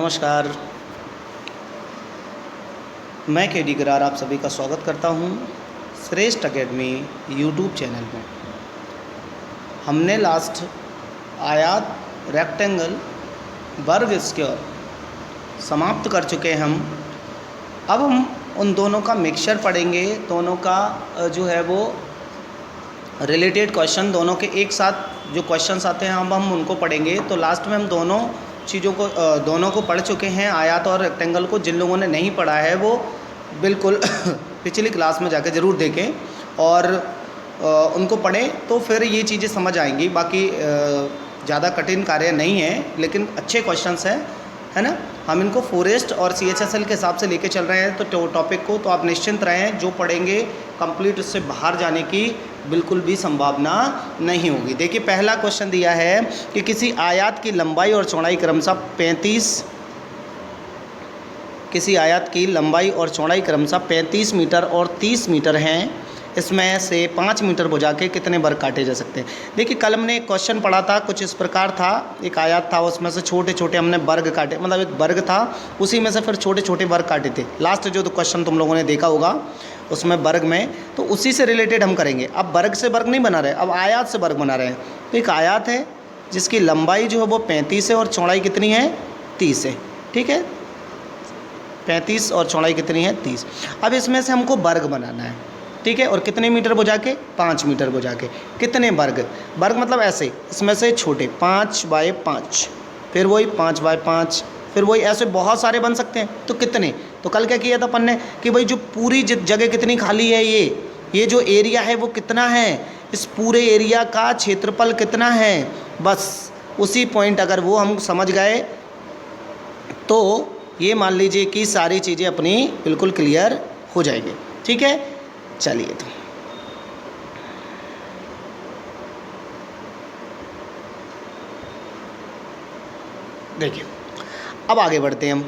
नमस्कार। मैं के.डी. गरार आप सभी का स्वागत करता हूं श्रेष्ठ एकेडमी यूट्यूब चैनल में। हमने लास्ट आयात, रेक्टेंगल, वर्ग, स्क्वायर समाप्त कर चुके हैं हम। अब हम उन दोनों का मिक्सचर पढ़ेंगे। दोनों का जो है वो रिलेटेड क्वेश्चन, दोनों के एक साथ जो क्वेश्चंस आते हैं अब हम उनको पढ़ेंगे। तो लास्ट में हम दोनों चीज़ों को दोनों को पढ़ चुके हैं, आयत और रेक्टेंगल को। जिन लोगों ने नहीं पढ़ा है वो बिल्कुल पिछली क्लास में जाकर ज़रूर देखें और उनको पढ़ें, तो फिर ये चीज़ें समझ आएंगी। बाकी ज़्यादा कठिन कार्य नहीं है, लेकिन अच्छे क्वेश्चंस हैं, है ना। हम इनको फॉरेस्ट और CHSL के हिसाब से लेके चल रहे हैं तो टॉपिक को, तो आप निश्चिंत रहें। जो पढ़ेंगे कंप्लीट उससे बाहर जाने की बिल्कुल भी संभावना नहीं होगी। देखिए पहला क्वेश्चन दिया है कि किसी आयत की लंबाई और चौड़ाई क्रमशः 35 मीटर और 30 मीटर हैं। इसमें से 5 मीटर भुजा के कितने वर्ग काटे जा सकते हैं। देखिए कल हमने एक क्वेश्चन पढ़ा था, कुछ इस प्रकार था। एक आयत था, उसमें से छोटे छोटे हमने वर्ग काटे, मतलब एक वर्ग था, उसी में से फिर छोटे छोटे वर्ग काटे थे। लास्ट जो क्वेश्चन तुम लोगों ने देखा होगा उसमें वर्ग में, तो उसी से रिलेटेड हम करेंगे। अब वर्ग से वर्ग नहीं बना रहे, अब आयत से वर्ग बना रहे हैं। तो एक आयत है जिसकी लंबाई जो है वो 35 है और चौड़ाई कितनी है, 30 है। ठीक है, 35 और चौड़ाई कितनी है, 30। अब इसमें से हमको वर्ग बनाना है, ठीक है। और कितने मीटर बुझा के, 5 मीटर बुझा के कितने वर्ग। वर्ग मतलब ऐसे, इसमें से छोटे 5 बाय 5, फिर वही 5 बाय 5, फिर वही, ऐसे बहुत सारे बन सकते हैं। तो कितने, तो कल क्या किया था अपन ने कि भाई जो पूरी जगह कितनी खाली है, ये जो एरिया है वो कितना है, इस पूरे एरिया का क्षेत्रफल कितना है, बस उसी पॉइंट अगर वो हम समझ गए तो ये मान लीजिए कि सारी चीज़ें अपनी बिल्कुल क्लियर हो जाएगी। ठीक है, चलिए तो देखिए अब आगे बढ़ते हैं हम।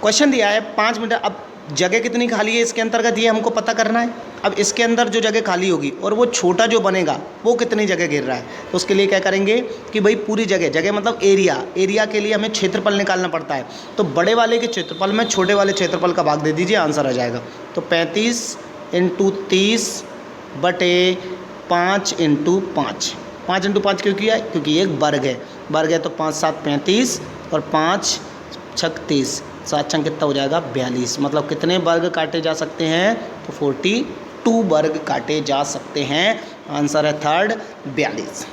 क्वेश्चन दिया है 5 मीटर। अब जगह कितनी खाली है इसके अंतर्गत ये हमको पता करना है। अब इसके अंदर जो जगह खाली होगी और वो छोटा जो बनेगा वो कितनी जगह घेर रहा है, तो उसके लिए क्या करेंगे कि भाई पूरी जगह मतलब एरिया के लिए हमें क्षेत्रफल निकालना पड़ता है। तो बड़े वाले के क्षेत्रफल में छोटे वाले क्षेत्रफल का भाग दे दीजिए, आंसर आ जाएगा। तो 35 × 30 बटे 5 × 5। 5 × 5 क्यों किया है, क्योंकि ये एक वर्ग है। तो 5 7 35 और 5 6 30, 7 छंग कितना हो जाएगा, 42। मतलब कितने वर्ग काटे जा सकते हैं, तो 42 वर्ग काटे जा सकते हैं। आंसर है थर्ड, 42।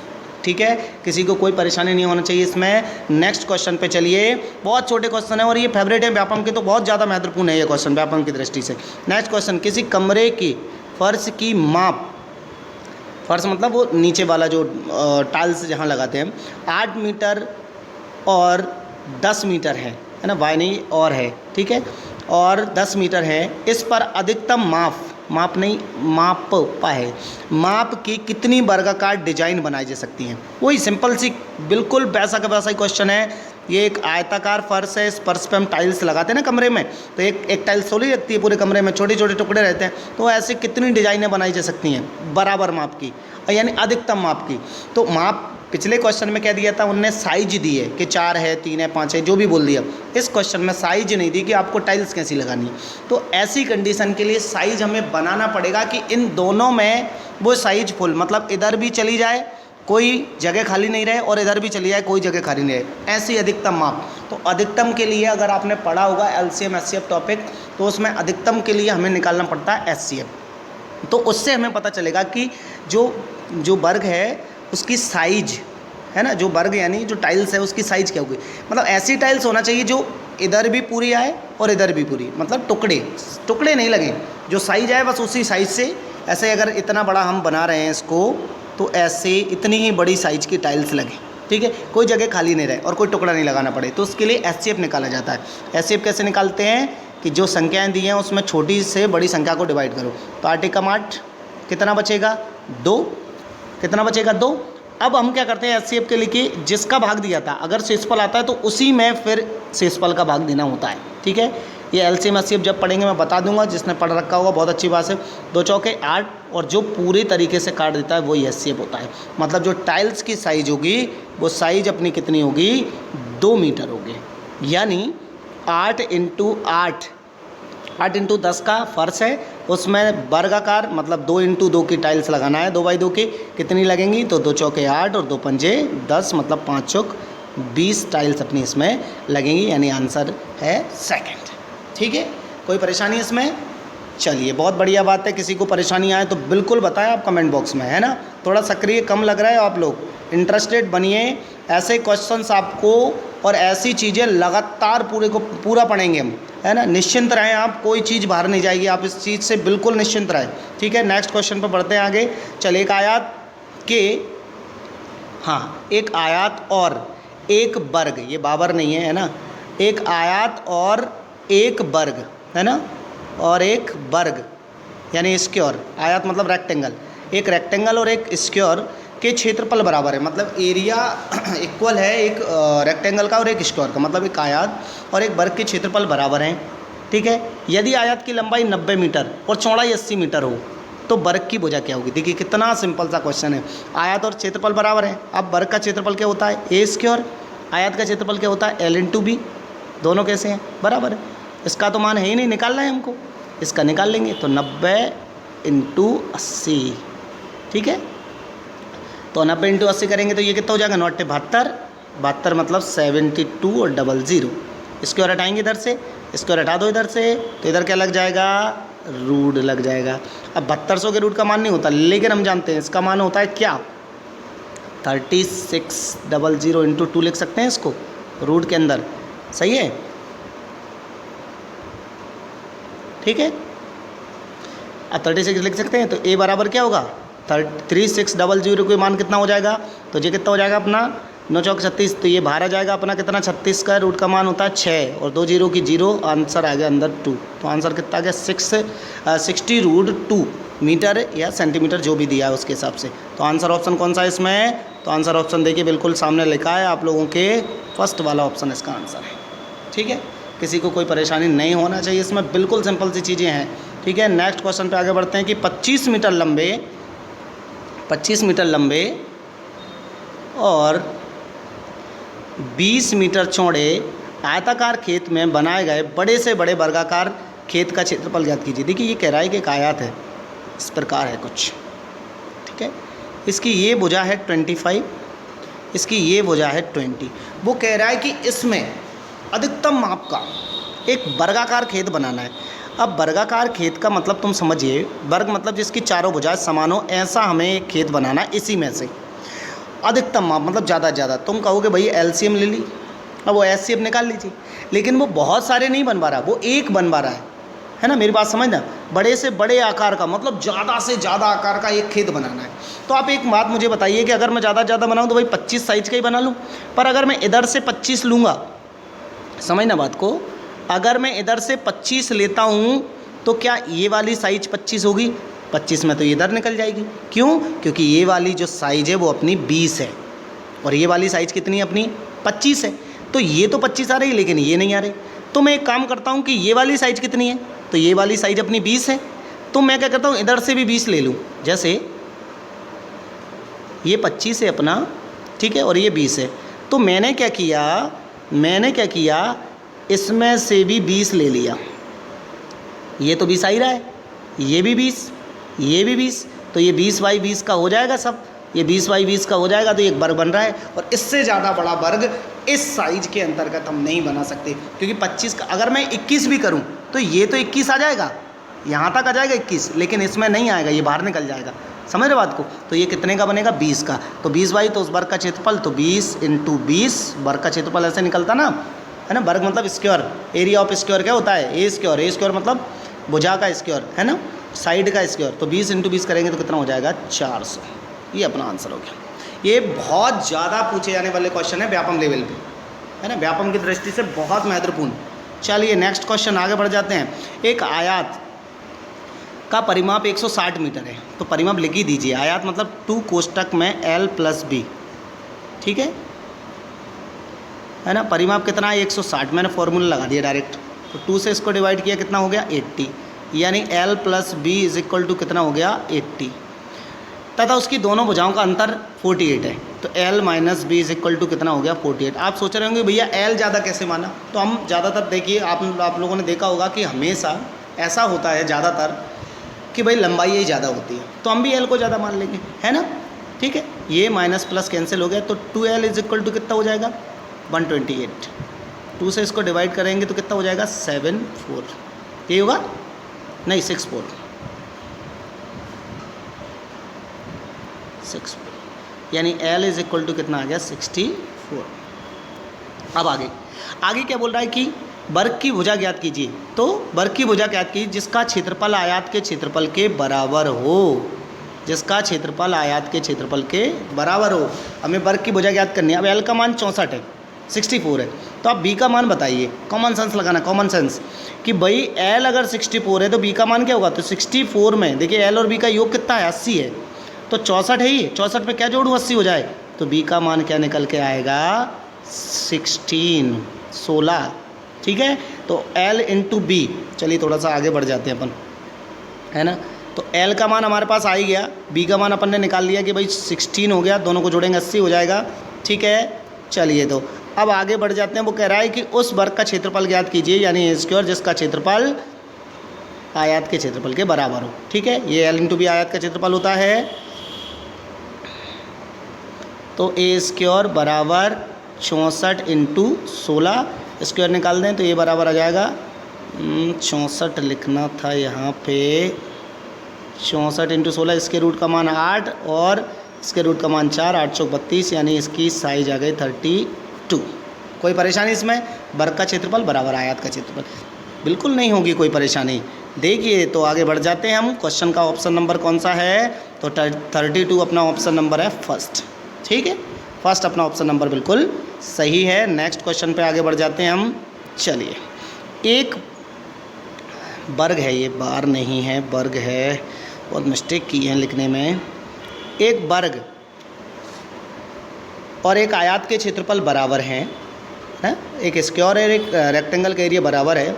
ठीक है, किसी को कोई परेशानी नहीं होना चाहिए इसमें। नेक्स्ट क्वेश्चन पे चलिए। बहुत छोटे क्वेश्चन है और ये फेवरेट है व्यापम के, तो बहुत ज़्यादा महत्वपूर्ण है ये क्वेश्चन व्यापम की दृष्टि से। नेक्स्ट क्वेश्चन, किसी कमरे की फर्श की माप, फर्श मतलब वो नीचे वाला जो टाइल्स जहाँ लगाते हैं, 8 मीटर और 10 मीटर है ना, वाई नहीं और है, ठीक है, और 10 मीटर है। इस पर अधिकतम माप की कितनी वर्गाकार डिजाइन बनाई जा सकती हैं। वही सिंपल सी, बिल्कुल वैसा का वैसा ही क्वेश्चन है। ये एक आयताकार फर्श है, इस फर्श पे हम टाइल्स लगाते हैं ना कमरे में, तो एक टाइल्स थोड़ी लगती है पूरे कमरे में, छोटे छोटे टुकड़े रहते हैं। तो ऐसे कितनी डिजाइनें बनाई जा सकती हैं बराबर माप की, यानी अधिकतम माप की। तो माप पिछले क्वेश्चन में क्या दिया था उनने, साइज दी है कि 4 है, 3 है, 5 है, जो भी बोल दिया। इस क्वेश्चन में साइज नहीं दी कि आपको टाइल्स कैसी लगानी है। तो ऐसी कंडीशन के लिए साइज हमें बनाना पड़ेगा कि इन दोनों में वो साइज फुल, मतलब इधर भी चली जाए कोई जगह खाली नहीं रहे और इधर भी चली जाए कोई जगह खाली नहीं रहे, ऐसी अधिकतम माप। तो अधिकतम के लिए अगर आपने पढ़ा होगा LCM SCF टॉपिक, तो उसमें अधिकतम के लिए हमें निकालना पड़ता है SCF। तो उससे हमें पता चलेगा कि जो वर्ग है उसकी साइज है ना, जो वर्ग यानी जो टाइल्स है उसकी साइज क्या होगी। मतलब ऐसी टाइल्स होना चाहिए जो इधर भी पूरी आए और इधर भी पूरी, मतलब टुकड़े नहीं लगे, जो साइज आए बस उसी साइज से। ऐसे अगर इतना बड़ा हम बना रहे हैं इसको, तो ऐसे इतनी ही बड़ी साइज की टाइल्स लगे, ठीक है, कोई जगह खाली नहीं रहे और कोई टुकड़ा नहीं लगाना पड़े। तो उसके लिए SCF निकाला जाता है। SCF कैसे निकालते हैं कि जो संख्याएँ दी हैं उसमें छोटी से बड़ी संख्या को डिवाइड करो। तो 8 × 8 कितना बचेगा, 2। कितना बचेगा, 2। अब हम क्या करते हैं, SCF के लिए कि जिसका भाग दिया था अगर शेषफल आता है तो उसी में फिर शेषफल का भाग देना होता है। ठीक है, ये LCM SCF जब पढ़ेंगे मैं बता दूंगा, जिसने पढ़ रखा होगा बहुत अच्छी बात है। 2 चौके 8 और जो पूरी तरीके से काट देता है वही SCF होता है। मतलब जो टाइल्स की साइज होगी वो साइज अपनी कितनी होगी, 2 मीटर होगी। यानी 8 इंटू 10 का फर्श है, उसमें वर्गाकार मतलब 2 इंटू 2 की टाइल्स लगाना है, 2 बाई 2 की। कितनी लगेंगी, तो 2 चौके 8 और 2 पंजे 10, मतलब 5 चौक 20 टाइल्स अपनी इसमें लगेंगी। यानी आंसर है सेकंड। ठीक है, कोई परेशानी इसमें? चलिए, बहुत बढ़िया बात है। किसी को परेशानी आए तो बिल्कुल बताएं आप कमेंट बॉक्स में, है ना। थोड़ा सक्रिय कम लग रहा है, आप लोग इंटरेस्टेड बनिए। ऐसे क्वेश्चंस आपको और ऐसी चीज़ें लगातार पूरा पढ़ेंगे हम, है ना। निश्चिंत रहें आप, कोई चीज़ बाहर नहीं जाएगी, आप इस चीज़ से बिल्कुल निश्चिंत रहें। ठीक है, नेक्स्ट क्वेश्चन पर बढ़ते हैं आगे। चलिए, एक आयत और एक वर्ग, ये बाबर नहीं है, है ना। एक आयत और एक वर्ग, है ना, और एक वर्ग यानी स्क्वायर। आयत मतलब रेक्टेंगल, एक रेक्टेंगल और एक स्क्वायर के क्षेत्रफल बराबर है, मतलब एरिया इक्वल है एक रेक्टेंगल का और एक स्क्वायर का, मतलब एक आयत और एक वर्ग के क्षेत्रफल बराबर हैं। ठीक है, यदि आयत की लंबाई 90 मीटर और चौड़ाई 80 मीटर हो तो वर्ग की भुजा क्या होगी। देखिए कितना सिंपल सा क्वेश्चन है। आयत और क्षेत्रफल बराबर है। अब वर्ग का क्षेत्रफल क्या होता है, ए स्क्वायर। आयत का क्षेत्रफल क्या होता है, एल इंटू बी। दोनों कैसे हैं, बराबर है। इसका तो मान है ही नहीं, निकालना है हमको, इसका निकाल लेंगे। तो 90 इंटू 80, ठीक है। तो 90 इंटू 80 करेंगे तो ये कितना हो जाएगा, 9 72 मतलब 72 और 00। स्क्वायर हटाएंगे इधर से, स्क्वायर हटा दो इधर से, तो इधर क्या लग जाएगा, रूट लग जाएगा। अब 7200 के रूट का मान नहीं होता, लेकिन हम जानते हैं इसका मान होता है क्या, 3600 इंटू 2 लिख सकते हैं इसको रूट के अंदर। सही है, ठीक है। अब 36 लिख सकते हैं, तो ए बराबर क्या होगा, 3600 के मान कितना हो जाएगा, तो ये कितना हो जाएगा अपना 9 चौक 36। तो ये बाहर आ जाएगा अपना कितना, 36 का रूट का मान होता है 6 और 2 जीरो की 0, आंसर आ गया अंदर 2। तो आंसर कितना आ गया 60√2 मीटर या सेंटीमीटर, जो भी दिया है उसके हिसाब से। तो आंसर ऑप्शन कौन सा है इसमें, तो आंसर ऑप्शन देखिए बिल्कुल सामने लिखा है आप लोगों के, फर्स्ट वाला ऑप्शन इसका आंसर है। ठीक है, किसी को कोई परेशानी नहीं होना चाहिए इसमें, बिल्कुल सिंपल सी चीज़ें हैं। ठीक है, नेक्स्ट क्वेश्चन पे आगे बढ़ते हैं कि 25 मीटर लंबे और 20 मीटर चौड़े आयताकार खेत में बनाए गए बड़े से बड़े वर्गाकार खेत का क्षेत्रफल ज्ञात कीजिए। देखिए ये कह रहा है कि एक आयत है, इस प्रकार है कुछ, ठीक है। इसकी ये भुजा है 25, इसकी ये भुजा है 20। वो कह रहा है कि इसमें अधिकतम माप का एक वर्गाकार खेत बनाना है। अब वर्गाकार खेत का मतलब तुम समझिए, वर्ग मतलब जिसकी चारों भुजाएं समान हो, ऐसा हमें एक खेत बनाना है। इसी में से अधिकतम माप मतलब ज़्यादा से ज़्यादा, तुम कहोगे भाई एलसीएम ले ली, अब वो एचसीएफ निकाल लीजिए, लेकिन वो बहुत सारे नहीं बनवा रहा, वो एक बनवा रहा है ना। मेरी बात समझना, बड़े से बड़े आकार का मतलब ज़्यादा से ज़्यादा आकार का एक खेत बनाना है। तो आप एक बात मुझे बताइए कि अगर मैं ज़्यादा से ज़्यादा बनाऊँ तो भाई 25 साइज का ही बना लूँ, पर अगर मैं इधर से 25 लूँगा, समझना बात को, अगर मैं इधर से 25 लेता हूँ तो क्या ये वाली साइज 25 होगी, 25 में तो इधर निकल जाएगी। क्यों, क्योंकि ये वाली जो साइज़ है वो अपनी 20 है और ये वाली साइज़ कितनी है अपनी 25 है। तो ये तो 25 आ रही है लेकिन ये नहीं आ रही। तो मैं एक काम करता हूँ कि ये वाली साइज़ कितनी है, तो ये वाली साइज़ अपनी 20 है, तो मैं क्या करता हूँ इधर से भी 20 ले लूँ। जैसे ये 25 है अपना, ठीक है, और ये 20 है, तो मैंने क्या किया इसमें से भी 20 ले लिया। ये तो 20 आ ही रहा है, ये भी 20, ये भी 20, तो ये 20 बाई 20 का हो जाएगा सब, ये 20 बाई 20 का हो जाएगा, तो ये एक वर्ग बन रहा है। और इससे ज़्यादा बड़ा वर्ग इस साइज के अंतर्गत हम नहीं बना सकते, क्योंकि 25 का अगर मैं 21 भी करूं तो ये तो 21 आ जाएगा, यहाँ तक आ जाएगा 21, लेकिन इसमें नहीं आएगा, ये बाहर निकल जाएगा। समझ रहे बात को। तो ये कितने का बनेगा, 20 का। तो 20 बाई तो उस वर्ग का क्षेत्रफल, तो 20 इंटू 20 वर्ग का क्षेत्रफल ऐसे निकलता ना, है ना। वर्ग मतलब स्क्वायर, एरिया ऑफ स्क्वायर क्या होता है, ए स्क्वायर मतलब भुजा का स्क्वायर, है ना, साइड का स्क्वायर। तो 20 इंटू 20 करेंगे तो कितना हो जाएगा, 400। ये अपना आंसर हो गया। ये बहुत ज़्यादा पूछे जाने वाले क्वेश्चन है व्यापम लेवल पे, है ना, व्यापम की दृष्टि से बहुत महत्वपूर्ण। चलिए नेक्स्ट क्वेश्चन आगे बढ़ जाते हैं। एक आयत का परिमाप 160 मीटर है, तो परिमाप लिख ही दीजिए। आयत मतलब 2 कोष्टक में L + B, ठीक है ना। परिमाप कितना है, 160, मैंने फॉर्मूला लगा दिया डायरेक्ट, तो 2 से इसको डिवाइड किया, कितना हो गया 80, यानी L + B = कितना हो गया 80, तथा उसकी दोनों भुजाओं का अंतर 48 है। तो L minus B is equal to कितना हो गया 48। आप सोच रहे होंगे भैया L ज़्यादा कैसे माना, तो हम ज़्यादातर देखिए आप लोगों ने देखा होगा कि हमेशा ऐसा होता है ज़्यादातर कि भाई लंबाई ही ज़्यादा होती है, तो हम भी L को ज़्यादा मान लेंगे, है ना। ठीक है, ये माइनस प्लस कैंसिल हो गया, तो 2L इज इक्वल टू कितना हो जाएगा 128। 2 से इसको डिवाइड करेंगे तो कितना हो जाएगा 74, यही होगा नहीं 64, यानी L इज इक्वल टू कितना आ गया 64। अब आगे क्या बोल रहा है कि वर्ग की भुजा ज्ञात कीजिए। तो वर्ग की भुजा ज्ञात कीजिए जिसका क्षेत्रफल आयत के क्षेत्रफल के बराबर हो, जिसका क्षेत्रफल आयत के क्षेत्रफल के बराबर हो। हमें वर्ग की भुजा ज्ञात करनी है। अब L का मान 64 है, 64 है, तो आप B का मान बताइए। कॉमन सेंस लगाना, कॉमन सेंस कि भाई L अगर 64 है तो B का मान क्या होगा। तो 64 में देखिए L और B का योग कितना है 80 है, तो 64 है ही, 64 में क्या जोड़ूँ 80 हो जाए, तो B का मान क्या निकल के आएगा 16। ठीक है, तो L इंटू बी, चलिए थोड़ा सा आगे बढ़ जाते हैं अपन, है ना। तो L का मान हमारे पास आ ही गया, B का मान अपन ने निकाल लिया कि भाई 16 हो गया, दोनों को जोड़ेंगे 80 हो जाएगा। ठीक है, चलिए तो अब आगे बढ़ जाते हैं। वो कह रहा है कि उस वर्ग का क्षेत्रफल ज्ञात कीजिए, यानी ए स्क्वायर जिसका क्षेत्रफल आयत के क्षेत्रफल के बराबर हो। ठीक है, ये L इंटू बी आयत का क्षेत्रफल होता है, तो ए स्क्वायर बराबर 64 इंटू 16, स्क्वायर निकाल दें तो ये बराबर आ जाएगा 64 लिखना था यहाँ पे, 64 इंटू 16, इसके रूट का मान 8 और इसके रूट का मान 4, 8 चौक 32, यानी इसकी साइज आ गई 32। कोई परेशानी इसमें? वर्ग का क्षेत्रफल बराबर आयत का क्षेत्रफल, बिल्कुल नहीं होगी कोई परेशानी। देखिए तो आगे बढ़ जाते हैं हम। क्वेश्चन का ऑप्शन नंबर कौन सा है, तो 32 अपना ऑप्शन नंबर है फर्स्ट। ठीक है, फर्स्ट अपना ऑप्शन नंबर बिल्कुल सही है। नेक्स्ट क्वेश्चन पे आगे बढ़ जाते हैं हम। चलिए, एक वर्ग है, ये बार नहीं है, वर्ग है, बहुत मिस्टेक की है लिखने में। एक वर्ग और एक आयत के क्षेत्रफल बराबर हैं, है? एक स्क्वायर और एक रेक्टेंगल का एरिया बराबर है।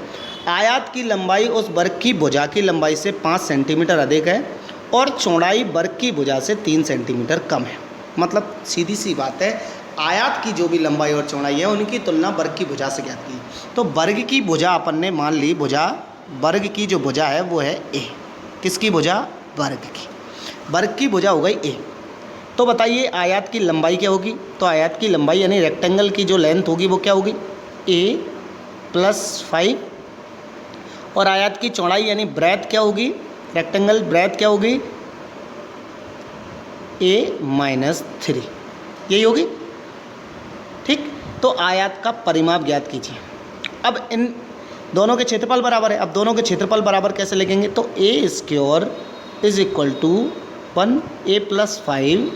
आयत की लंबाई उस वर्ग की भुजा की लंबाई से 5 सेंटीमीटर अधिक है और चौड़ाई वर्ग की भुजा से 3 सेंटीमीटर कम है। मतलब सीधी सी बात है, आयत की जो भी लंबाई और चौड़ाई है उनकी तुलना वर्ग की भुजा से ज्ञात की। तो वर्ग की भुजा अपन ने मान ली, भुजा वर्ग की जो भुजा है वो है ए। किसकी भुजा? वर्ग की। वर्ग की भुजा हो गई ए। तो बताइए आयत की लंबाई क्या होगी? तो आयत की लंबाई यानी रेक्टेंगल की जो लेंथ होगी वो क्या होगी? ए प्लस 5, और आयत की चौड़ाई यानी ब्रेथ क्या होगी? रेक्टेंगल ब्रेथ क्या होगी? ए माइनस 3, यही होगी। ठीक, तो आयत का परिमाप ज्ञात कीजिए। अब इन दोनों के क्षेत्रफल बराबर है। अब दोनों के क्षेत्रफल बराबर कैसे लिखेंगे? तो a square is equal to 1a plus 5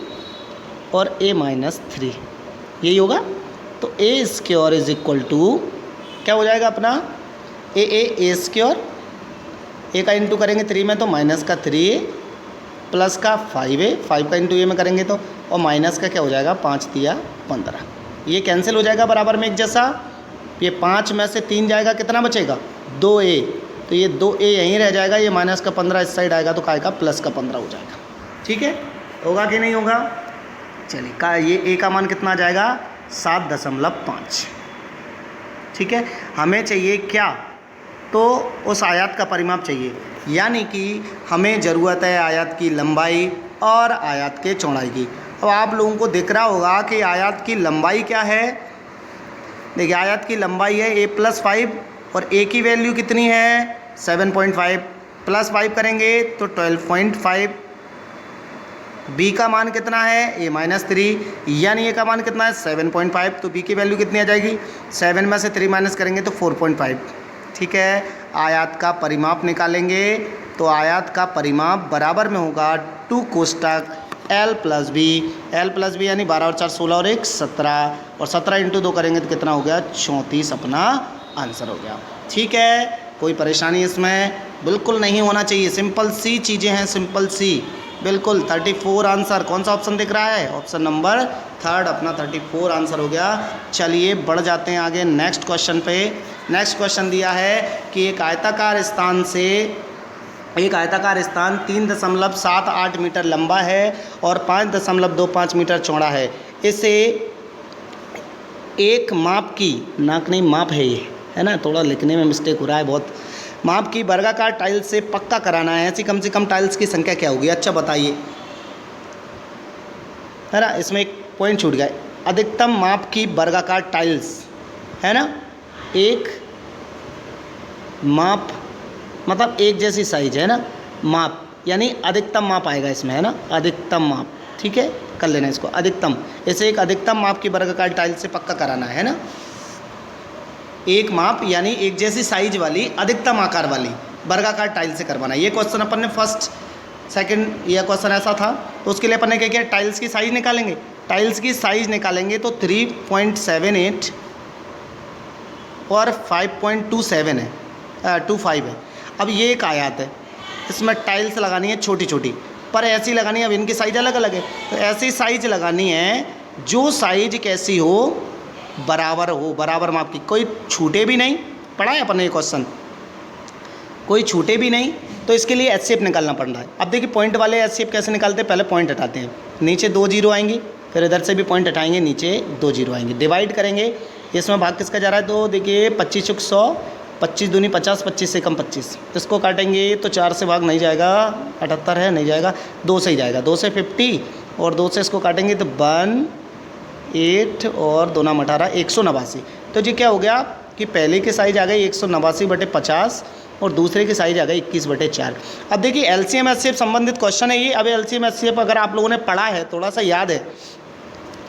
और a माइनस 3, यही होगा। तो a square is equal to क्या हो जाएगा अपना? ए स्क्वायर, ए का इंटू करेंगे 3 में तो माइनस का 3a प्लस का 5a, 5 का इंटू ए में करेंगे तो, और माइनस का क्या हो जाएगा 5 तिया 15, ये कैंसिल हो जाएगा बराबर में एक जैसा। ये 5 में से 3 जाएगा, कितना बचेगा? 2a, तो ये 2a यहीं रह जाएगा, ये माइनस का 15 इस साइड आएगा तो काय का प्लस का 15 हो जाएगा। ठीक है, होगा कि नहीं होगा? चलिए, का ये a का मान कितना आ जाएगा? 7.5। ठीक है, हमें चाहिए क्या? तो उस आयत का परिमाप चाहिए, यानी कि हमें ज़रूरत है आयत की लंबाई और आयत के चौड़ाई की। अब आप लोगों को दिख रहा होगा कि आयत की लंबाई क्या है। देखिए आयत की लंबाई है a प्लस 5 और a की वैल्यू कितनी है? 7.5, प्लस 5 करेंगे तो 12.5। b का मान कितना है? a माइनस 3, यानी a का मान कितना है? 7.5। तो b की वैल्यू कितनी आ जाएगी? 7 में से 3 माइनस करेंगे तो 4.5। ठीक है, आयत का परिमाप निकालेंगे तो आयत का परिमाप बराबर में होगा 2 कोष्टक L plus B. L plus B यानी 12 और 4 16 और 1 17, और 17 इंटू 2 करेंगे तो कितना हो गया? 34 अपना आंसर हो गया। ठीक है, कोई परेशानी इसमें बिल्कुल नहीं होना चाहिए, सिंपल सी चीज़ें हैं, सिंपल सी बिल्कुल। 34 आंसर कौन सा ऑप्शन दिख रहा है? ऑप्शन नंबर 3 अपना 34 आंसर हो गया। चलिए बढ़ जाते हैं आगे नेक्स्ट क्वेश्चन पे। नेक्स्ट क्वेश्चन दिया है कि एक आयताकार स्थान 3.78 मीटर लंबा है और 5.25 मीटर चौड़ा है। इसे एक माप की, नाक नहीं माप है ये, है ना, थोड़ा लिखने में मिस्टेक हो रहा है बहुत, माप की वर्गाकार टाइल्स से पक्का कराना है, ऐसी कम से कम टाइल्स की संख्या क्या होगी? अच्छा बताइए, है ना, इसमें एक पॉइंट छूट गया। अधिकतम माप की वर्गाकार टाइल्स, है ना, एक माप मतलब एक जैसी साइज, है ना, माप यानी अधिकतम माप आएगा इसमें, है ना, अधिकतम माप, ठीक है, कर लेना इसको अधिकतम। इसे एक अधिकतम माप की वर्गाकार टाइल्स से पक्का कराना है ना, एक माप यानी एक जैसी साइज वाली अधिकतम आकार वाली वर्गाकार टाइल से करवाना है। ये क्वेश्चन अपन ने फर्स्ट सेकंड यह क्वेश्चन ऐसा था, तो उसके लिए अपन ने क्या किया, टाइल्स की साइज निकालेंगे। टाइल्स की साइज निकालेंगे तो 3.78 और 5.27 है, 25 है। अब ये एक आयात है, इसमें टाइल्स लगानी है छोटी छोटी, पर ऐसी लगानी है, अब इनकी साइज अलग अलग है, तो ऐसी साइज लगानी है जो साइज कैसी हो, बराबर हो, बराबर माप की, कोई छूटे भी नहीं, पढ़ा है अपन ने ये क्वेश्चन, कोई छूटे भी नहीं, तो इसके लिए एच शेप निकालना पड़ रहा है। अब देखिए पॉइंट वाले एच शेप कैसे निकालते हैं, पहले पॉइंट हटाते हैं, नीचे 2 जीरो आएंगी, फिर इधर से भी पॉइंट हटाएंगे, नीचे 2 जीरो आएंगे, डिवाइड करेंगे, इसमें भाग किसका जा रहा है, तो देखिए 25 चुक 100, 25 दूनी 50, 25 से कम 25, तो इसको काटेंगे तो 4 से भाग नहीं जाएगा, 78 है नहीं जाएगा, 2 से ही जाएगा, 2 से 50 और 2 से इसको काटेंगे तो 1 8 और 2 नाम 18, 189। तो जी क्या हो गया कि पहले की साइज आ गई 189/50 और दूसरे की साइज आ गई 21/4। अब देखिए एलसीएम एचसीएफ संबंधित क्वेश्चन है ये। अब एलसीएम एचसीएफ अगर आप लोगों ने पढ़ा है, थोड़ा सा याद है,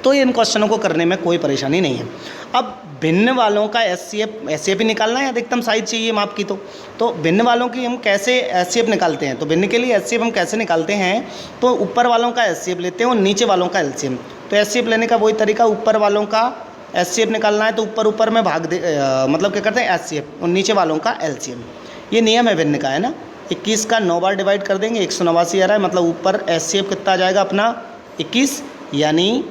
तो इन क्वेश्चनों को करने में कोई परेशानी नहीं है। अब भिन्न वालों का एचसीएफ ही निकालना है, अधिकतम साइज चाहिए माप की, तो भिन्न वालों की हम कैसे एचसीएफ निकालते हैं, तो भिन्न के लिए एचसीएफ हम कैसे निकालते हैं, तो ऊपर वालों का एचसीएफ लेते हैं और नीचे वालों का एलसीएम। तो एचसीएफ लेने का वही तरीका, ऊपर वालों का एचसीएफ निकालना है तो ऊपर ऊपर में भाग दे, मतलब क्या करते हैं एचसीएफ, और नीचे वालों का एलसीएम। ये नियम है भिन्न का, है ना। 21 का 9 बार डिवाइड कर देंगे, 189 आ रहा है, मतलब ऊपर एचसीएफ कितना आ जाएगा अपना 21, यानी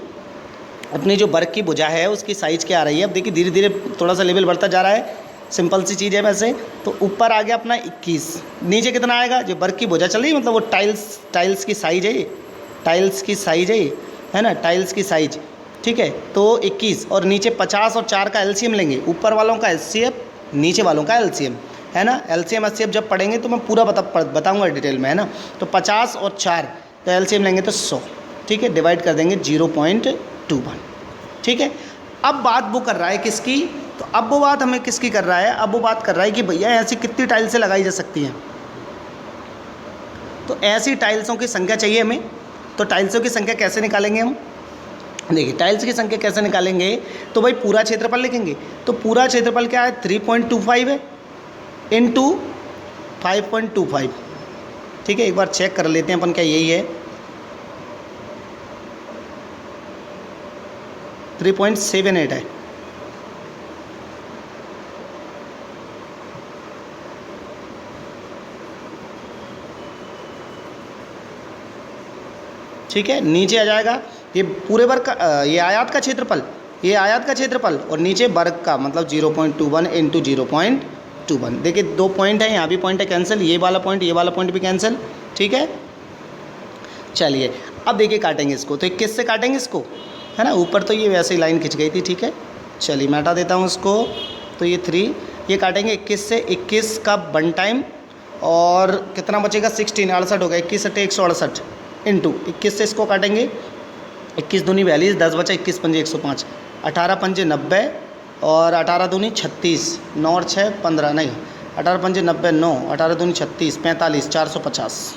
अपनी जो वर्ग की भुजा है उसकी साइज़ क्या आ रही है। अब देखिए धीरे धीरे थोड़ा सा लेवल बढ़ता जा रहा है, सिंपल सी चीज़ है वैसे। तो ऊपर आ गया अपना 21, नीचे कितना आएगा, जो वर्ग की भुजा चल रही है, मतलब वो टाइल्स की साइज है, ये टाइल्स की साइज है ना, टाइल्स की साइज, ठीक है। तो 21 और नीचे 50 और 4 का एलसीएम लेंगे, ऊपर वालों का एचसीएफ, नीचे वालों का एलसीएम, है ना। एलसीएम एचसीएफ जब पढ़ेंगे तो मैं पूरा बताऊँगा डिटेल में, है ना। तो 50 और 4 तो एलसीएम लेंगे तो 100, ठीक है, डिवाइड कर देंगे 0.21, ठीक है। अब बात वो कर रहा है किसकी, तो अब वो बात हमें किसकी कर रहा है, अब वो बात कर रहा है कि भैया ऐसी कितनी टाइल्सें लगाई जा सकती हैं। तो ऐसी टाइल्सों की संख्या चाहिए हमें। तो टाइल्सों की संख्या कैसे निकालेंगे हम, देखिए टाइल्स की संख्या कैसे निकालेंगे, तो भाई पूरा क्षेत्रफल लिखेंगे। तो पूरा क्षेत्रफल क्या है, 3.25 है इंटू 5.25, ठीक है। एक बार चेक कर लेते हैं अपन, क्या यही है, 3.78 है, ठीक है। नीचे आ जाएगा ये पूरे वर्ग का, ये आयत का क्षेत्रफल, ये आयत का क्षेत्रफल, और नीचे वर्ग का, मतलब 0.21 इंटू 0.21। देखिए 2 पॉइंट है, यहाँ भी पॉइंट है कैंसिल, ये वाला पॉइंट भी कैंसिल, ठीक है। चलिए अब देखिए काटेंगे इसको, तो 21 से काटेंगे इसको, है ना। ऊपर तो ये वैसे ही लाइन खिंच गई थी, ठीक है। चलिए मैं हटा देता हूँ इसको, तो ये 3, ये काटेंगे 21 से, 21 का 1 टाइम, और कितना बचेगा 16, 68 हो गया, 21 × 168 इंटू 21 से इसको काटेंगे, 21 दूनी 42, 10 बचा, 21 पंजे 105, 18 पंजे 90 और 18 दूनी 36, 9 और 6 15, नहीं 18 पंजे 90, 9 18 दूनी 36, 45, 450,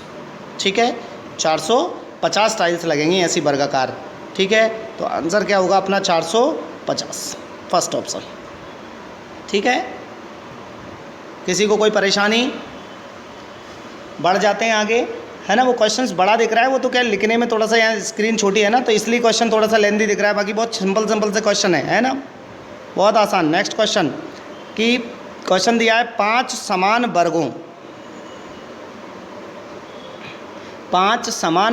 ठीक है। 450 टाइल्स लगेंगी ऐसी वर्गाकार, ठीक है। तो आंसर क्या होगा अपना 450, फर्स्ट ऑप्शन, ठीक है। किसी को कोई परेशानी, बढ़ जाते हैं आगे, है ना। वो क्वेश्चंस बड़ा दिख रहा है, वो तो क्या लिखने में थोड़ा सा यहाँ स्क्रीन छोटी है ना, तो इसलिए क्वेश्चन थोड़ा सा लेंदी दिख रहा है, बाकी बहुत सिंपल से क्वेश्चन है ना, बहुत आसान। नेक्स्ट क्वेश्चन कि क्वेश्चन दिया है 5 समान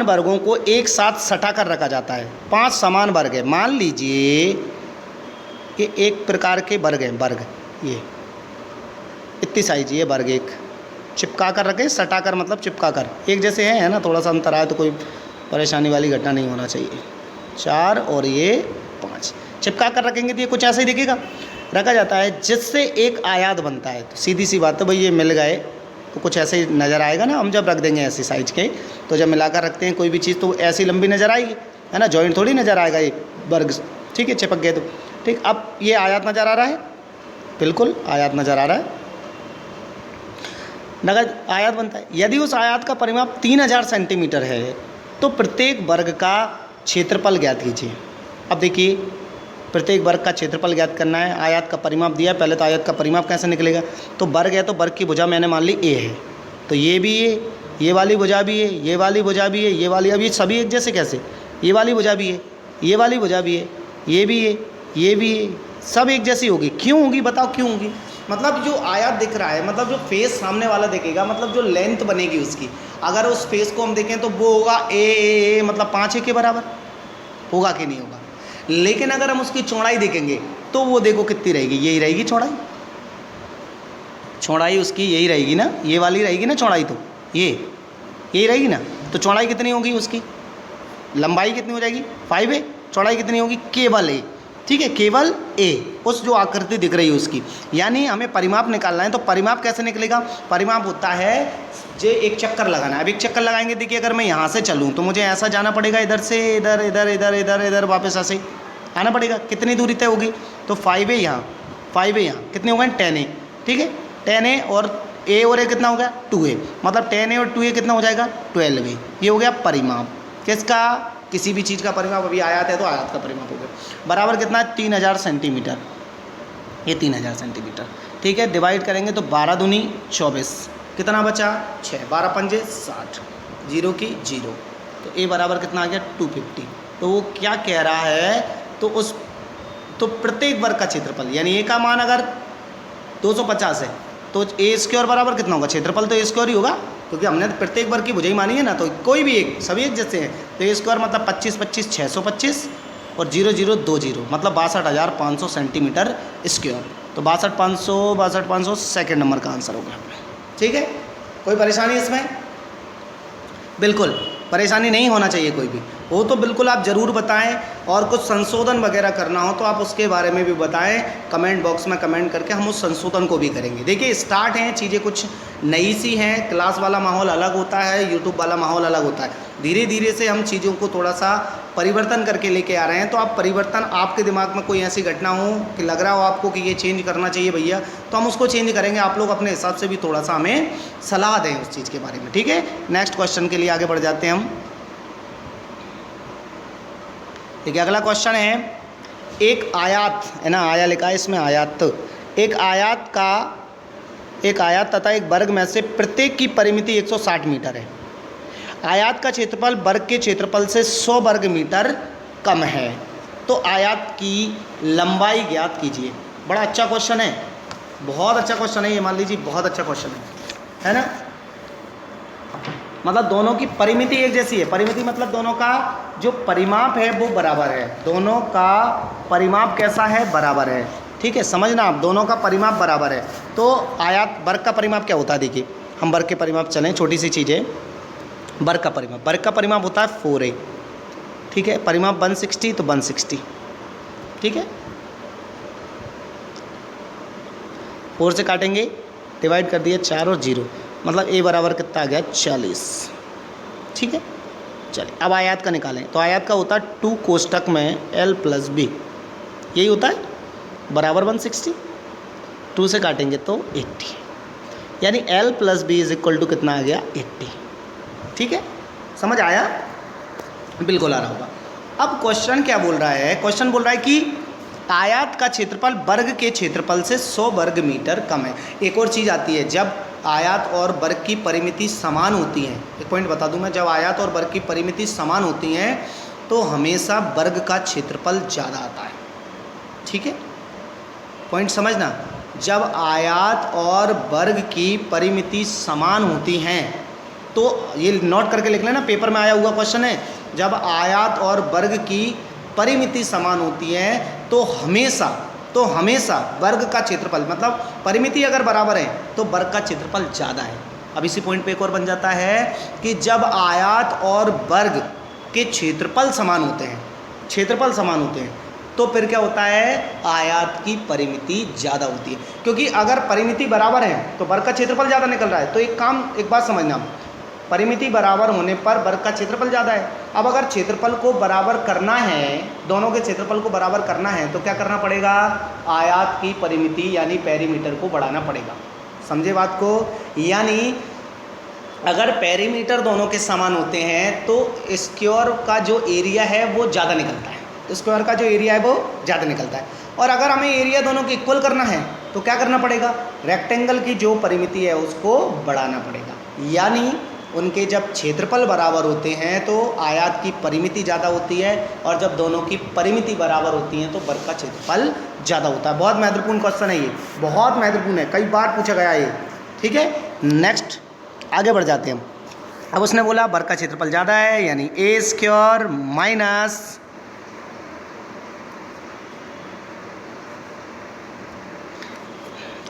वर्गों को एक साथ सटा कर रखा जाता है। 5 समान वर्ग है, मान लीजिए ये एक प्रकार के वर्ग हैं, वर्ग ये इतनी साइज, ये वर्ग एक चिपका कर रखे, सटा कर मतलब चिपका कर, एक जैसे है ना, थोड़ा सा अंतर आए तो कोई परेशानी वाली घटना नहीं होना चाहिए। 4 और ये 5 चिपका कर रखेंगे तो ये कुछ ऐसा ही दिखेगा, रखा जाता है, जिससे एक आयत बनता है। तो सीधी सी बात है भाई, ये मिल गए तो कुछ ऐसे ही नज़र आएगा ना। हम जब रख देंगे ऐसी साइज के, तो जब मिलाकर रखते हैं कोई भी चीज़ तो ऐसी लंबी नज़र आएगी, है ना, जॉइंट थोड़ी नज़र आएगा ये वर्ग, ठीक है, चिपक गए तो ठीक। अब ये आयत नज़र आ रहा है, बिल्कुल आयत नज़र आ रहा है, नगद आयत बनता है। यदि उस आयत का परिमाप 3000 सेंटीमीटर है तो प्रत्येक वर्ग का क्षेत्रफल ज्ञात कीजिए। अब देखिए, प्रत्येक वर्ग का क्षेत्रफल ज्ञात करना है, आयत का परिमाप दिया है, पहले तो आयत का परिमाप कैसे निकलेगा, तो वर्ग है तो वर्ग की भुजा मैंने मान ली ए है, तो ये भी ये वाली भुजा भी है, ये वाली भुजा भी है, ये वाली, अभी सभी एक जैसे कैसे, ये वाली भुजा भी है, ये वाली भुजा भी है, ये भी है, ये भी है, सब एक जैसी होगी। क्यों होगी बताओ, क्यों होगी? मतलब जो आयत दिख रहा है, मतलब जो फेस सामने वाला दिखेगा, मतलब जो लेंथ बनेगी उसकी, अगर उस फेस को हम देखें तो वो होगा ए मतलब 5 के बराबर होगा कि नहीं होगा। लेकिन अगर हम उसकी चौड़ाई देखेंगे तो वो देखो कितनी रहेगी, यही रहेगी चौड़ाई, चौड़ाई उसकी यही रहेगी ना, ये वाली रहेगी ना चौड़ाई, तो यही रहेगी ना। तो चौड़ाई कितनी होगी उसकी, लंबाई कितनी हो जाएगी 5 है, चौड़ाई कितनी होगी केवल ए, ठीक है, केवल ए, उस जो आकृति दिख रही है उसकी। यानी हमें परिमाप निकालना है, तो परिमाप कैसे निकलेगा? परिमाप होता है जो एक चक्कर लगाना है। अब एक चक्कर लगाएंगे, देखिए अगर मैं यहाँ से चलूँ तो मुझे ऐसा जाना पड़ेगा, इधर से इधर, इधर इधर इधर इधर वापस ऐसे आना पड़ेगा। कितनी दूरी तय होगी? तो 5 है यहाँ, 5 है यहाँ, कितने हो गए 10 है, ठीक है, 10 है और ए कितना हो गया 2a, मतलब 10 है और 2a कितना हो जाएगा 12 है। ये हो गया परिमाप किसका, किसी भी चीज़ का परिमाप। अभी आयत है तो आयत का परिमाप हो गया, बराबर कितना है 3000 सेंटीमीटर, ये 3000 सेंटीमीटर, ठीक है। डिवाइड करेंगे तो 12 दूनी 24, कितना बचा 6, 12 पंजे 60, 0 की 0, तो ए बराबर कितना आ गया 250। तो वो क्या कह रहा है, तो प्रत्येक वर्ग का क्षेत्रफल, यानी ए का मान अगर 250 है तो ए स्क्वायर बराबर कितना होगा, क्षेत्रफल तो ए स्क्वायर ही होगा, क्योंकि हमने प्रत्येक वर्ग की भुजाई मानी है ना, तो कोई भी एक, सभी एक जैसे हैं, तो ए स्क्वायर मतलब 25 25 625 और 0 0 2 0, मतलब 62,500 सेंटीमीटर स्क्वायर। तो 62,500 सेकेंड नंबर का आंसर होगा, ठीक है। कोई परेशानी इसमें? बिल्कुल परेशानी नहीं होना चाहिए कोई भी हो, तो बिल्कुल आप ज़रूर बताएं, और कुछ संशोधन वगैरह करना हो तो आप उसके बारे में भी बताएं, कमेंट बॉक्स में कमेंट करके हम उस संशोधन को भी करेंगे। देखिए स्टार्ट हैं, चीज़ें कुछ नई सी हैं, क्लास वाला माहौल अलग होता है, यूट्यूब वाला माहौल अलग होता है, धीरे धीरे से हम चीज़ों को थोड़ा सा परिवर्तन करके लेके आ रहे हैं। तो आप परिवर्तन, आपके दिमाग में कोई ऐसी घटना हो कि लग रहा हो आपको कि ये चेंज करना चाहिए भैया, तो हम उसको चेंज करेंगे। आप लोग अपने हिसाब से भी थोड़ा सा हमें सलाह दें उस चीज़ के बारे में, ठीक है। नेक्स्ट क्वेश्चन के लिए आगे बढ़ जाते हैं हम। देखिए अगला क्वेश्चन है, एक आयत है ना, आया लिखा है इसमें आयत, एक आयत तथा एक वर्ग में से प्रत्येक की परिमिति 160 मीटर है। आयत का क्षेत्रफल वर्ग के क्षेत्रफल से 100 वर्ग मीटर कम है, तो आयत की लंबाई ज्ञात कीजिए। बड़ा अच्छा क्वेश्चन है, बहुत अच्छा क्वेश्चन है ये, मान लीजिए बहुत अच्छा क्वेश्चन है ना। मतलब दोनों की परिमिति एक जैसी है, परिमिति मतलब दोनों का जो परिमाप है वो बराबर है, दोनों का परिमाप कैसा है, बराबर है, ठीक है, समझना आप, दोनों का परिमाप बराबर है। तो आयत वर्ग का परिमाप क्या होता है, देखिए हम वर्ग के परिमाप चलें, छोटी सी चीज़ है, वर्ग का परिमाप होता है 4a, ठीक है, परिमाप 160 तो 160, ठीक है, 4 से काटेंगे, डिवाइड कर दिया 4 और 0, मतलब a बराबर कितना आ गया 40, ठीक है। चलिए अब आयत का निकालें, तो आयत का होता है 2 कोष्टक में l + b, यही होता है, बराबर 160, 2 से काटेंगे तो 80, यानी l + b = कितना आ गया 80, ठीक है, समझ आया? बिल्कुल आ रहा होगा। अब क्वेश्चन क्या बोल रहा है, क्वेश्चन बोल रहा है कि आयत का क्षेत्रफल वर्ग के क्षेत्रफल से 100 वर्ग मीटर कम है। एक और चीज़ आती है, जब आयत और वर्ग की परिमिति समान होती हैं, एक पॉइंट बता दूं मैं, जब आयत और वर्ग की परिमिति समान होती हैं तो हमेशा वर्ग का क्षेत्रफल ज़्यादा आता है, ठीक है, पॉइंट समझना। जब आयत और वर्ग की परिमिति समान होती हैं, तो ये नोट करके लिख लेना, पेपर में आया हुआ क्वेश्चन है, जब आयत और वर्ग की परिमिति समान होती है तो हमेशा वर्ग का क्षेत्रफल, मतलब परिमिति अगर बराबर है तो वर्ग का क्षेत्रफल ज़्यादा है। अब इसी पॉइंट पे एक और बन जाता है कि जब आयत और वर्ग के क्षेत्रफल समान होते हैं, क्षेत्रफल समान होते हैं तो फिर क्या होता है, आयत की परिमिति ज़्यादा होती है। क्योंकि अगर परिमिति बराबर है तो वर्ग का क्षेत्रफल ज़्यादा निकल रहा है। तो एक बात समझना, परिमिति बराबर होने पर वर्ग का क्षेत्रफल ज़्यादा है। अब अगर क्षेत्रफल को बराबर करना है, दोनों के क्षेत्रफल को बराबर करना है तो क्या करना पड़ेगा, आयत की परिमिति यानी पेरीमीटर को बढ़ाना पड़ेगा। समझे बात को? यानी अगर पेरीमीटर दोनों के समान होते हैं तो स्क्वायर का जो एरिया है वो ज़्यादा निकलता है, स्क्वायर का जो एरिया है वो ज़्यादा निकलता है। और अगर हमें एरिया दोनों के इक्वल करना है तो क्या करना पड़ेगा, रेक्टेंगल की जो परिमिति है उसको बढ़ाना पड़ेगा। यानी उनके जब क्षेत्रफल बराबर होते हैं तो आयत की परिमिति ज़्यादा होती है, और जब दोनों की परिमिति बराबर होती हैं तो वर्ग का क्षेत्रफल ज़्यादा होता है। बहुत महत्वपूर्ण क्वेश्चन है ये, बहुत महत्वपूर्ण है, कई बार पूछा गया ये। ठीक है, नेक्स्ट आगे बढ़ जाते हैं हम। अब उसने बोला वर्ग का क्षेत्रफल ज़्यादा है, यानी ए स्क्वायर माइनस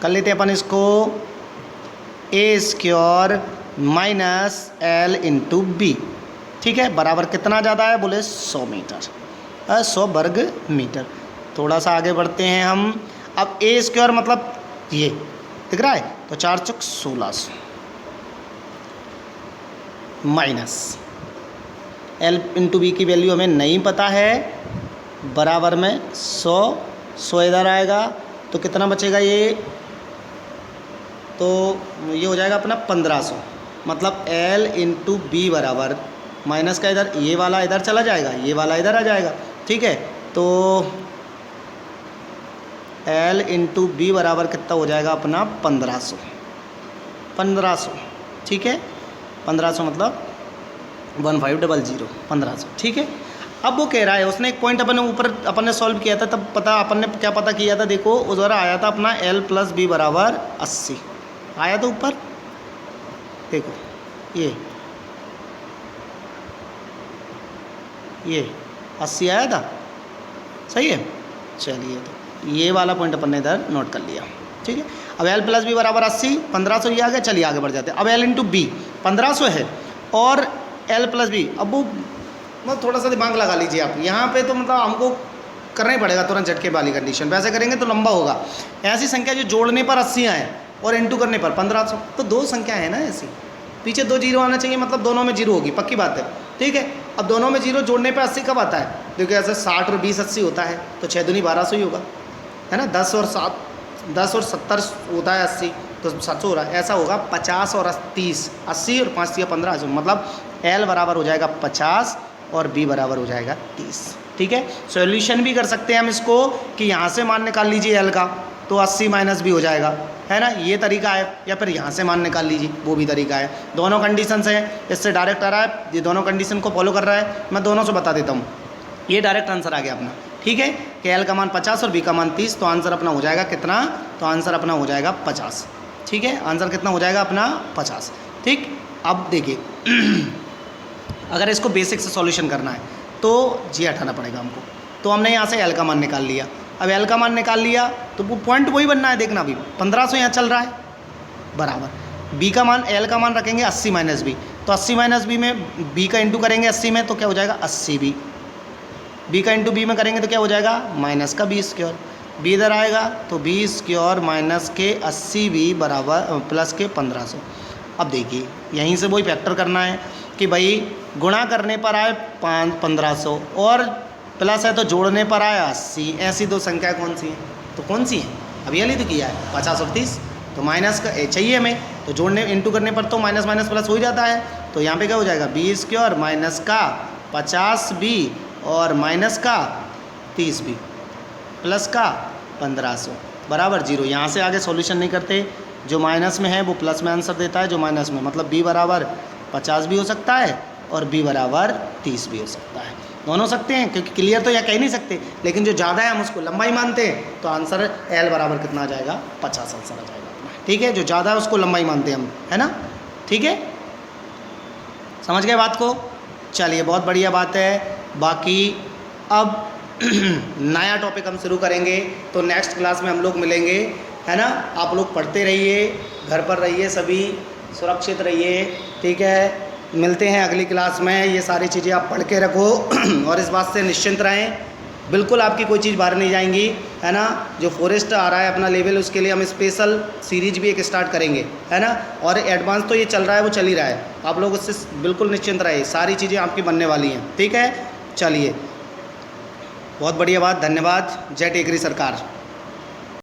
कर लेते हैं अपन इसको, a square minus L into B. ठीक है, बराबर कितना ज़्यादा है, बोले 100 मीटर, 100 वर्ग मीटर। थोड़ा सा आगे बढ़ते हैं हम। अब ए स्क्वायर मतलब ये दिख रहा है, तो 4 चौक 1600 माइनस एल इंटू बी की वैल्यू हमें नहीं पता है, बराबर में 100 इधर आएगा तो कितना बचेगा ये, तो ये हो जाएगा अपना 1500। मतलब एल इंटू बी बराबर माइनस का इधर ये वाला इधर चला जाएगा, ये वाला इधर आ जाएगा। ठीक है, तो एल इंटू बी बराबर कितना हो जाएगा अपना 1500। ठीक है, 1500 मतलब 1500 1500। ठीक है, अब वो कह रहा है, उसने एक पॉइंट अपन ने सॉल्व किया था, तब अपन ने क्या पता किया था, देखो उस बार आया था अपना एल प्लस बी बराबर 80 आया था ऊपर, देखो ये 80 आया था, सही है। चलिए, तो ये वाला पॉइंट अपन ने इधर नोट कर लिया। ठीक है, अब एल प्लस बी बराबर 80, 1500 ये आ गया। चलिए आगे बढ़ जाते हैं। अब एल इंटू बी 1500 है और एल प्लस बी, अब वो मतलब थोड़ा सा दिमाग लगा लीजिए आप यहाँ पे, तो मतलब हमको करना ही पड़ेगा तुरंत झटके वाली कंडीशन, वैसे करेंगे तो लंबा होगा। ऐसी संख्या जो जोड़ने पर 80 आए और इंटू करने पर 1500, तो दो संख्या है ना ऐसी, पीछे 2 जीरो आना चाहिए, मतलब दोनों में जीरो होगी, पक्की बात है। ठीक है, अब दोनों में जीरो जोड़ने पे 80 कब आता है, देखो ऐसे 60 और 20 80 होता है, तो 6 दूनी 1200 ही होगा, है ना। 10 और 70 होता है 80, तो 700 हो रहा है। ऐसा होगा 50 और 30, 80 और 5 या 15, मतलब एल बराबर हो जाएगा 50 और बी बराबर हो जाएगा 30। ठीक है, सॉल्यूशन भी कर सकते हैं हम इसको कि यहाँ से मान निकाल लीजिए एल का, तो 80 माइनस भी हो जाएगा, है ना, ये तरीका है। या फिर यहाँ से मान निकाल लीजिए, वो भी तरीका है। दोनों कंडीशन है, इससे डायरेक्ट आ रहा है, ये दोनों कंडीशन को फॉलो कर रहा है। मैं दोनों से बता देता हूँ, ये डायरेक्ट आंसर आ गया अपना। ठीक है, कि एल का मान 50 और बी का मान 30, तो आंसर अपना हो जाएगा कितना, तो आंसर अपना हो जाएगा 50। ठीक है, आंसर कितना हो जाएगा अपना 50। ठीक, अब देखिए अगर इसको बेसिक से सॉल्यूशन करना है तो जी हटाना पड़ेगा हमको। तो हमने यहाँ से एल का मान निकाल लिया। अब एल का मान निकाल लिया तो वो पॉइंट वही बनना है, देखना अभी 1500 यहाँ चल रहा है, बराबर बी का मान, एल का मान रखेंगे 80 माइनस बी, तो 80 माइनस बी में बी का इंटू करेंगे 80 में, तो क्या हो जाएगा 80 बी का इंटू बी में करेंगे तो क्या हो जाएगा माइनस का बी स्क्वायर, बी इधर आएगा तो बी स्क्वायर माइनस के 80 बी बराबर प्लस के 1500। अब देखिए यहीं से वही फैक्टर करना है कि भाई गुणा करने पर आए 1500 और प्लस है तो जोड़ने पर आया 80। ऐसी दो संख्या कौन सी हैं, तो कौन सी हैं, अब ये तो किया है 50 और 30, तो माइनस का चाहिए हमें, तो जोड़ने इंटू करने पर तो माइनस माइनस प्लस हो ही जाता है। तो यहाँ पे क्या हो जाएगा बी स्क्वायर माइनस का 50 बी और माइनस का 30 बी प्लस का 1500 बराबर 0। यहाँ से आगे सॉल्यूशन नहीं करते, जो माइनस में है वो प्लस में आंसर देता है, जो माइनस में, मतलब बी बराबर 50 भी हो सकता है और बी बराबर 30 भी हो सकता है, दोनों सकते हैं, क्योंकि क्लियर तो यह कह नहीं सकते, लेकिन जो ज़्यादा है हम उसको लंबाई मानते हैं, तो आंसर एल बराबर कितना आ जाएगा 50 आंसर आ जाएगा अपना। ठीक है, जो ज़्यादा है उसको लंबाई मानते हैं हम, है ना। ठीक है, समझ गए बात को। चलिए बहुत बढ़िया बात है। बाकी अब नया टॉपिक हम शुरू करेंगे, तो नेक्स्ट क्लास में हम लोग मिलेंगे, है ना। आप लोग पढ़ते रहिए, घर पर रहिए, सभी सुरक्षित रहिए, ठीक है। मिलते हैं अगली क्लास में। ये सारी चीज़ें आप पढ़ के रखो और इस बात से निश्चिंत रहें, बिल्कुल आपकी कोई चीज़ बाहर नहीं जाएंगी, है ना। जो फॉरेस्ट आ रहा है अपना लेवल, उसके लिए हम स्पेशल सीरीज भी एक स्टार्ट करेंगे, है ना। और एडवांस तो ये चल रहा है, वो चल ही रहा है, आप लोग उससे बिल्कुल निश्चिंत रहे, सारी चीज़ें आपकी बनने वाली हैं, ठीक है। चलिए, बहुत बढ़िया बात, धन्यवाद। जय टेकरी सरकार।